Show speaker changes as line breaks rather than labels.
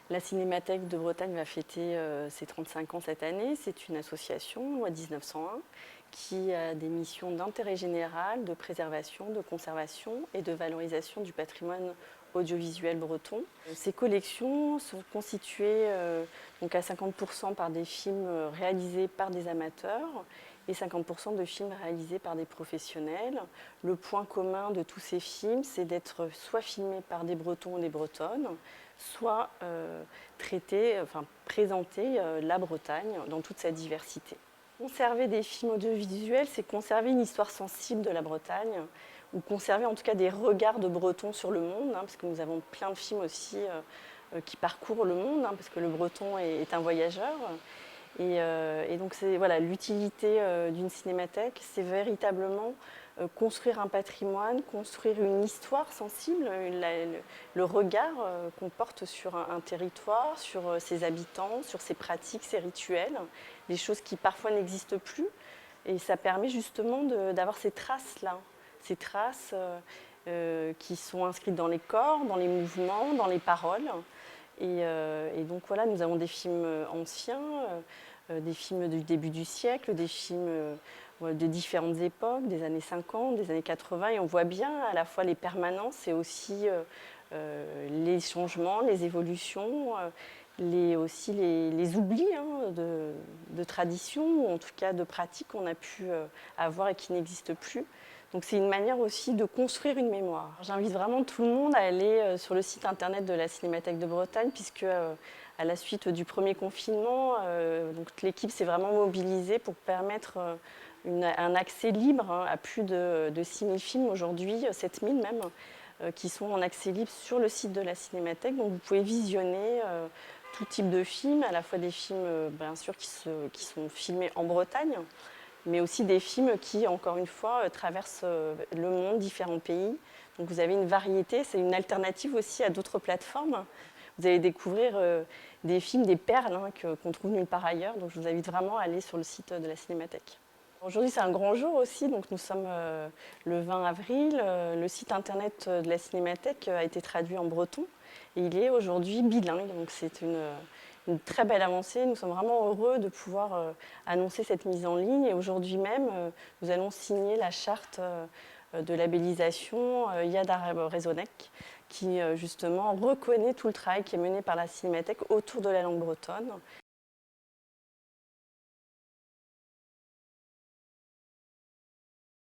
La Cinémathèque de Bretagne va fêter ses 35 ans cette année. C'est une association, loi 1901, qui a des missions d'intérêt général, de préservation, de conservation et de valorisation du patrimoine audiovisuel breton. Ces collections sont constituées donc à 50% par des films réalisés par des amateurs et 50% de films réalisés par des professionnels. Le point commun de tous ces films, c'est d'être soit filmés par des Bretons ou des Bretonnes, soit présenter la Bretagne dans toute sa diversité. Conserver des films audiovisuels, c'est conserver une histoire sensible de la Bretagne, ou conserver en tout cas des regards de Bretons sur le monde, parce que nous avons plein de films aussi qui parcourent le monde, parce que le Breton est un voyageur. Et donc voilà, l'utilité d'une cinémathèque, c'est véritablement construire un patrimoine, construire une histoire sensible, le regard qu'on porte sur un territoire, sur ses habitants, sur ses pratiques, ses rituels, des choses qui parfois n'existent plus. Et ça permet justement d'avoir ces traces-là, ces traces qui sont inscrites dans les corps, dans les mouvements, dans les paroles. Et donc voilà, nous avons des films anciens, des films du début du siècle, des films de différentes époques, des années 50, des années 80, et on voit bien à la fois les permanences et aussi les changements, les évolutions, aussi les oublis de traditions, ou en tout cas de pratiques qu'on a pu avoir et qui n'existent plus. Donc c'est une manière aussi de construire une mémoire. J'invite vraiment tout le monde à aller sur le site internet de la Cinémathèque de Bretagne, puisque à la suite du premier confinement, donc l'équipe s'est vraiment mobilisée pour permettre un accès libre à plus de 6000 films aujourd'hui, 7000 même, qui sont en accès libre sur le site de la Cinémathèque. Donc vous pouvez visionner tout type de films, à la fois des films bien sûr qui sont filmés en Bretagne, mais aussi des films qui, encore une fois, traversent le monde, différents pays. Donc vous avez une variété, c'est une alternative aussi à d'autres plateformes. Vous allez découvrir des films, des perles qu'on trouve nulle part ailleurs. Donc je vous invite vraiment à aller sur le site de la Cinémathèque. Aujourd'hui, c'est un grand jour aussi, donc nous sommes le 20 avril. Le site internet de la Cinémathèque a été traduit en breton et il est aujourd'hui bilingue, donc c'est une très belle avancée. Nous sommes vraiment heureux de pouvoir annoncer cette mise en ligne, et aujourd'hui même, nous allons signer la charte de labellisation Yad Arab-Rezonec, qui justement reconnaît tout le travail qui est mené par la Cinémathèque autour de la langue bretonne.